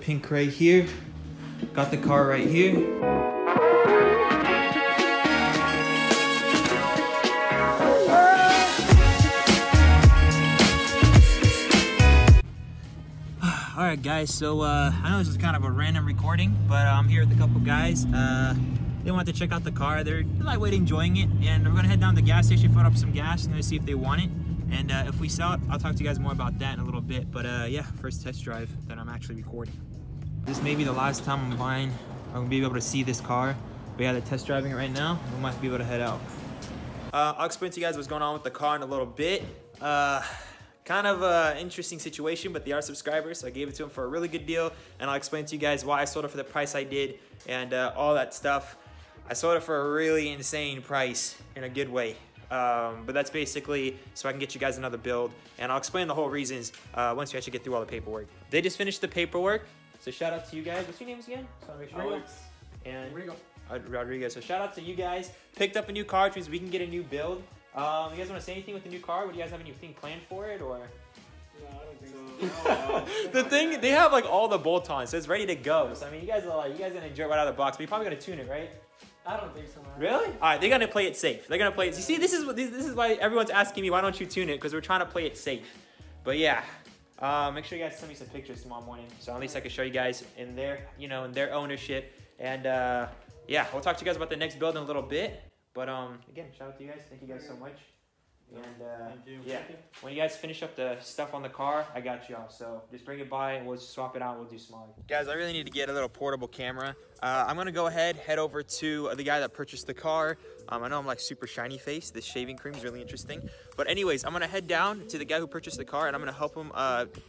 pink right here. Got the car right here. Alright guys, so I know this is kind of a random recording, but I'm here with a couple guys. They want to check out the car. They're lightweight enjoying it, and we're gonna head down to the gas station, fill up some gas, and gonna see if they want it. And if we sell it, I'll talk to you guys more about that in a little bit. But yeah, first test drive that I'm actually recording. This may be the last time I'm gonna be able to see this car. But yeah, they're test driving it right now. We might be able to head out. I'll explain to you guys what's going on with the car in a little bit. Kind of an interesting situation, but they are subscribers, so I gave it to them for a really good deal, and I'll explain to you guys why I sold it for the price I did, and all that stuff. I sold it for a really insane price in a good way, but that's basically so I can get you guys another build, and I'll explain the whole reasons once we actually get through all the paperwork. They just finished the paperwork, so shout out to you guys. What's your names again? Alex and Rodrigo. Rodrigo. So shout out to you guys. Picked up a new car, which means we can get a new build. You guys want to say anything with the new car? Do you guys have anything planned for it, or? No, I don't think so. The thing, they have like all the bolt-ons, so it's ready to go. So I mean, you guys are gonna enjoy it right out of the box, but you're probably gonna tune it, right? I don't think so, man. Really? All right, they're gonna play it safe. They're gonna play it. You see, this is why everyone's asking me, why don't you tune it? Because we're trying to play it safe. But yeah, make sure you guys send me some pictures tomorrow morning, so at least I can show you guys in their, in their ownership. And yeah, we'll talk to you guys about the next build in a little bit. But again, shout out to you guys. Thank you guys so much. And Thank you. yeah, when you guys finish up the stuff on the car, I got y'all. So just bring it by and we'll just swap it out. We'll do smog. Guys, I really need to get a little portable camera. I'm gonna go ahead, head over to the guy that purchased the car. I know I'm like super shiny face. This shaving cream is really interesting. But anyways, I'm gonna head down to the guy who purchased the car, and I'm gonna help him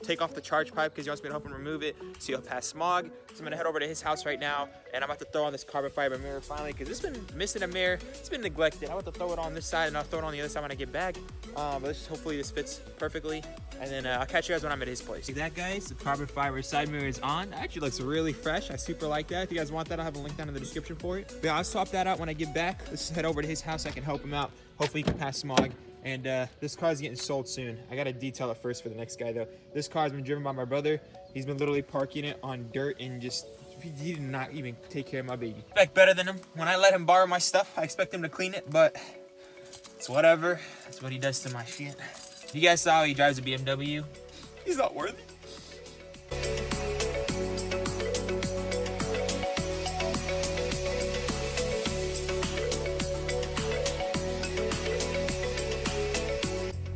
take off the charge pipe because he wants me to help him remove it so he'll pass smog. So I'm gonna head over to his house right now, and I'm about to throw on this carbon fiber mirror finally because it's been missing a mirror. It's been neglected. I'm about to throw it on this side, and I'll throw it on the other side when I get back. But hopefully this fits perfectly, and then I'll catch you guys when I'm at his place. See that, guys? The carbon fiber side mirror is on. It actually looks really fresh. I super like that. If you guys want that, I'll have a link down in the description for it. But yeah, I'll swap that out when I get back. Let's head over to his house. I can help him out. Hopefully he can pass smog. And this car is getting sold soon. I gotta detail it first for the next guy though. This car has been driven by my brother. He's been literally parking it on dirt and just, he did not even take care of my baby. I expect better than him. When I let him borrow my stuff, I expect him to clean it, but it's whatever. That's what he does to my shit. You guys saw how he drives a BMW? He's not worthy.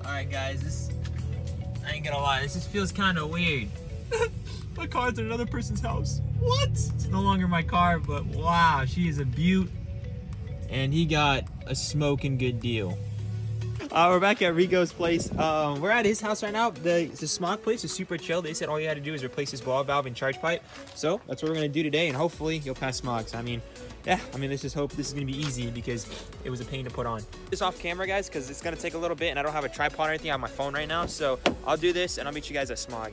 Alright guys, I ain't gonna lie, this just feels kind of weird. My car's in another person's house. What? It's no longer my car, but wow, she is a beaut. And he got a smoking good deal. We're back at Rigo's place. We're at his house right now. The smog place is super chill. They said all you had to do is replace his ball valve and charge pipe. So that's what we're gonna do today, and hopefully he'll pass smog. So, I mean, yeah, let's just hope this is gonna be easy because it was a pain to put on. This off camera, guys, because it's gonna take a little bit, and I don't have a tripod or anything. I have my phone right now, so I'll do this, and I'll meet you guys at smog.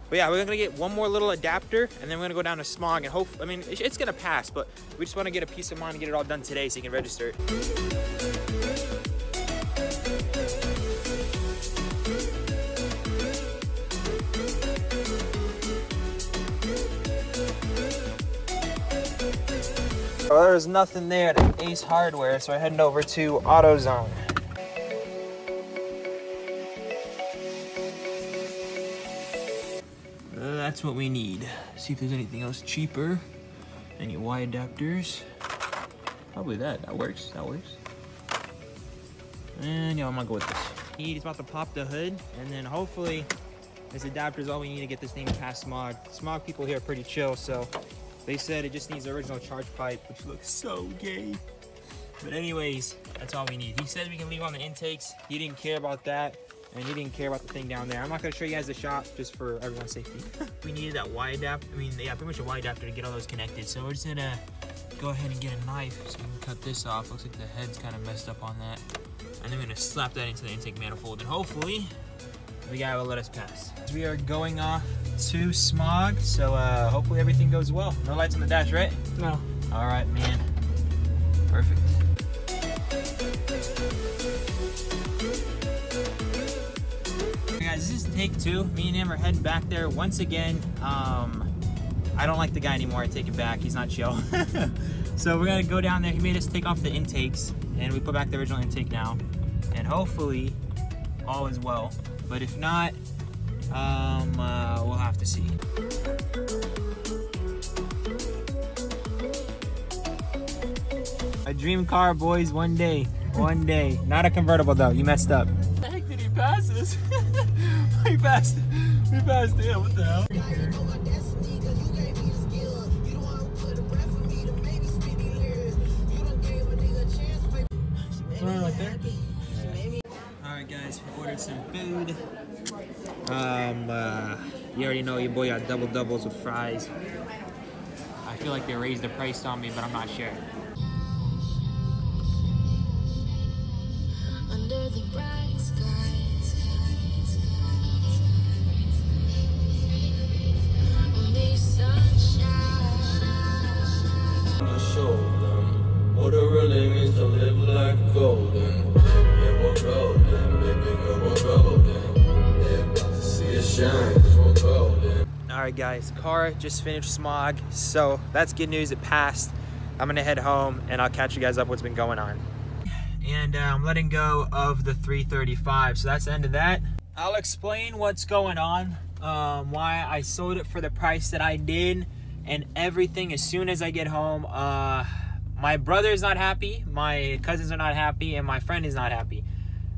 But yeah, we're gonna get one more little adapter, and then we're gonna go down to smog, and hope, it's gonna pass, but we just wanna get a peace of mind and get it all done today so you can register it. Well, there's nothing there at Ace Hardware, so we're heading over to AutoZone. That's what we need. See if there's anything else cheaper. Any Y adapters. Probably that works, And yeah, I'm gonna go with this. He's about to pop the hood, and then hopefully this adapter is all we need to get this thing past smog. Smog people here are pretty chill, so they said it just needs the original charge pipe, which looks so gay. But anyways, that's all we need. He said we can leave on the intakes. He didn't care about that. And he didn't care about the thing down there. I'm not gonna show you guys the shop just for everyone's safety. We needed that Y adapter. Yeah, pretty much a Y adapter to get all those connected. So we're just gonna go ahead and get a knife so we can cut this off. Looks like the head's kind of messed up on that. And then we're gonna slap that into the intake manifold, and hopefully the guy will let us pass. We are going off to smog, so hopefully everything goes well. No lights on the dash, right? No. All right, man. Perfect. Guys, this is take 2. Me and him are heading back there once again. I don't like the guy anymore. I take it back. He's not chill. So we're gonna go down there. He made us take off the intakes, and we put back the original intake now. And hopefully, all is well. But if not, we'll have to see. A dream car, boys. One day. One day. Not a convertible though. You messed up. What the heck did he pass us? We passed him. What the hell? Right there. Alright guys, we ordered some food. You already know your boy got double doubles with fries. I feel like they raised the price on me, but I'm not sure. Under the bright skies, only sunshine. To show them what it really means to live like golden. Yeah, we're golden, baby girl, we're golden. Yeah, about to see it shine, 'cause we're golden. Alright guys, car just finished smog, so that's good news, it passed. I'm gonna head home and I'll catch you guys up what's been going on. And I'm letting go of the 335, so that's the end of that. I'll explain what's going on, why I sold it for the price that I did, and everything as soon as I get home. My brother's not happy, my cousins are not happy, and my friend is not happy.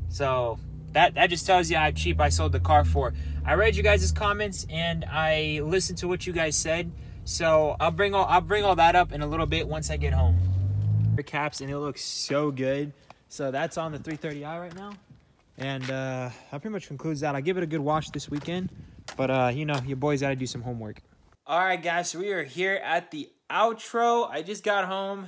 So that just tells you how cheap I sold the car for. I read you guys' comments and I listened to what you guys said, so I'll bring all that up in a little bit once I get home. Caps, and it looks so good. So that's on the 330i right now, and that pretty much concludes that. I'll give it a good wash this weekend, but you know, your boy's got to do some homework. All right, guys, so we are here at the outro. I just got home.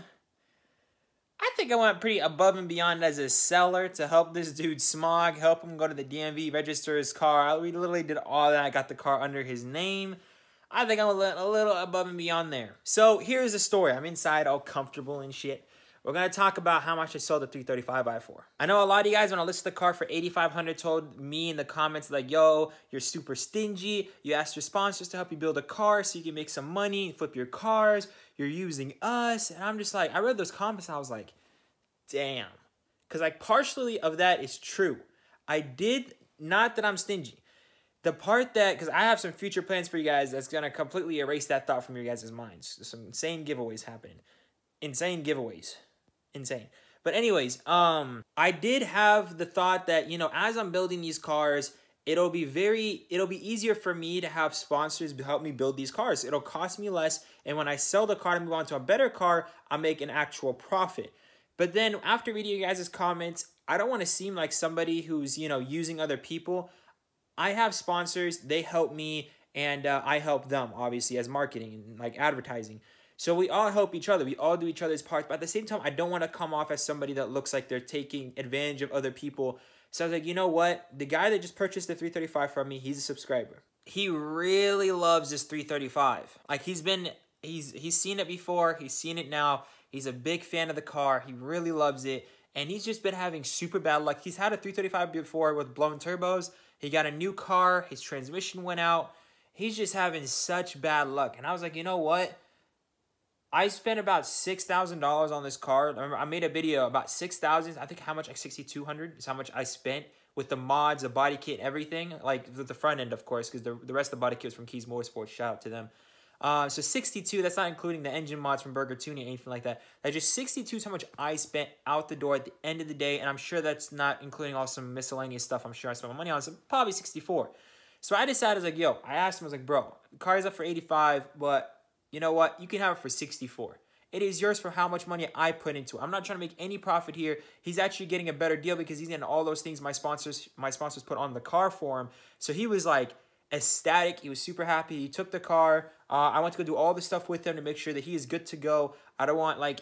I think I went pretty above and beyond as a seller to help this dude Smog, help him go to the DMV, register his car. We literally did all that. I got the car under his name. I think I'm a little above and beyond there. So here's the story. I'm inside all comfortable and shit. We're going to talk about how much I sold the 335i for. I know a lot of you guys, when I listed the car for $8,500, told me in the comments like, yo, you're super stingy. You asked your sponsors to help you build a car so you can make some money and flip your cars. You're using us. And I'm just like, I read those comments and I was like, damn. Because like partially of that is true. I did, not that I'm stingy. The part that, because I have some future plans for you guys that's going to completely erase that thought from your guys' minds. There's some insane giveaways happening. Insane giveaways. Insane. But anyways, I did have the thought that, you know, as I'm building these cars, it'll be easier for me to have sponsors help me build these cars. It'll cost me less, and when I sell the car and move on to a better car, I'll make an actual profit. But then after reading you guys' comments, I don't want to seem like somebody who's, you know, using other people. I have sponsors, they help me, and I help them, obviously, as marketing and like advertising. So we all help each other. We all do each other's parts. But at the same time, I don't want to come off as somebody that looks like they're taking advantage of other people. So I was like, you know what? The guy that just purchased the 335 from me, he's a subscriber. He really loves this 335. Like he's seen it before. He's seen it now. He's a big fan of the car. He really loves it. And he's just been having super bad luck. He's had a 335 before with blown turbos. He got a new car. His transmission went out. He's just having such bad luck. And I was like, you know what? I spent about $6,000 on this car. Remember, I made a video about $6,000. I think how much, like $6,200 is how much I spent with the mods, the body kit, everything. Like the front end, of course, because the rest of the body kit was from Keys Motorsports. Shout out to them. So 62, that's not including the engine mods from Burger Tuning, anything like that. That's just 62 is how much I spent out the door at the end of the day. And I'm sure that's not including all some miscellaneous stuff I'm sure I spent my money on. So probably 64. So I decided, I was like, yo, I asked him, I was like, bro, the car is up for 85, but you know what? You can have it for 64. It is yours for how much money I put into it. I'm not trying to make any profit here. He's actually getting a better deal because he's getting all those things my sponsors put on the car for him. So he was like ecstatic. He was super happy. He took the car. I went to go do all the stuff with him to make sure that he is good to go. I don't want like,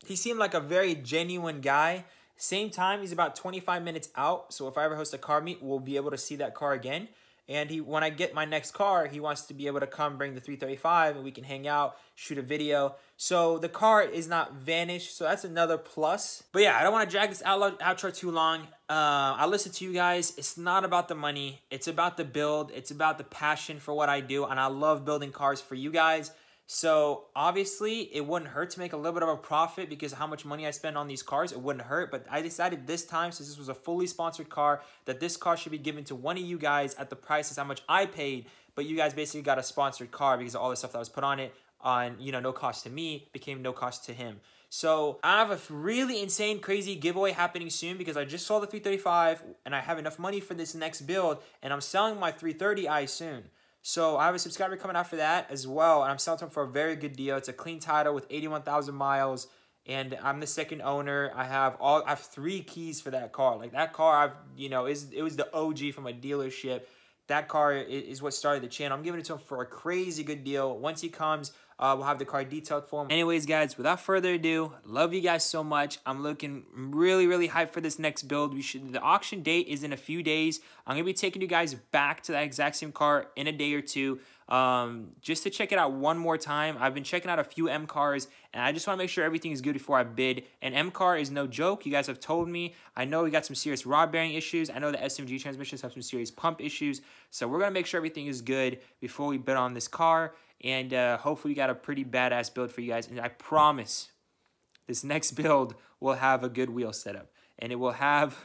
he seemed like a very genuine guy. Same time, he's about 25 minutes out. So if I ever host a car meet, we'll be able to see that car again. And when I get my next car, he wants to be able to come bring the 335 and we can hang out, shoot a video. So the car is not vanished, so that's another plus. But yeah, I don't want to drag this outro too long. I listen to you guys. It's not about the money. It's about the build. It's about the passion for what I do, and I love building cars for you guys. So obviously it wouldn't hurt to make a little bit of a profit because of how much money I spend on these cars. It wouldn't hurt, but I decided this time, since this was a fully sponsored car, that this car should be given to one of you guys at the price as how much I paid, but you guys basically got a sponsored car because of all the stuff that was put on it on, you know, no cost to me, became no cost to him. So I have a really insane, crazy giveaway happening soon because I just sold the 335 and I have enough money for this next build, and I'm selling my 330i soon. So I have a subscriber coming out for that as well, and I'm selling to him for a very good deal. It's a clean title with 81,000 miles, and I'm the second owner. I have 3 keys for that car. Like that car, it was the OG from a dealership. That car is what started the channel. I'm giving it to him for a crazy good deal. Once he comes, we'll have the car detailed for him. Anyways, guys, without further ado, love you guys so much. I'm looking really, really hyped for this next build. The auction date is in a few days. I'm going to be taking you guys back to that exact same car in a day or two. Just to check it out one more time. I've been checking out a few M cars, and I just want to make sure everything is good before I bid. An M car is no joke. You guys have told me. I know we got some serious rod bearing issues. I know the SMG transmissions have some serious pump issues. So we're going to make sure everything is good before we bid on this car. And hopefully we got a pretty badass build for you guys. And I promise this next build will have a good wheel setup. And it will have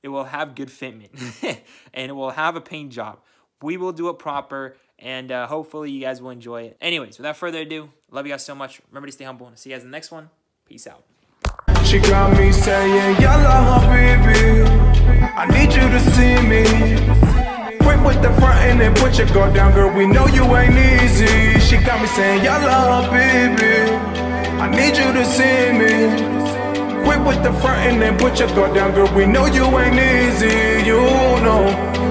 good fitment. And it will have a paint job. We will do it proper. And hopefully you guys will enjoy it. Anyways, without further ado, love you guys so much. Remember to stay humble. And I'll see you guys in the next one. Peace out. She got me saying, yalla, baby, I need you to see me. Quick with the front and then put your guard down, girl, we know you ain't easy. She got me saying, yalla, baby, I need you to see me. Quick with the front and then put your guard down, girl, we know you ain't easy, you know.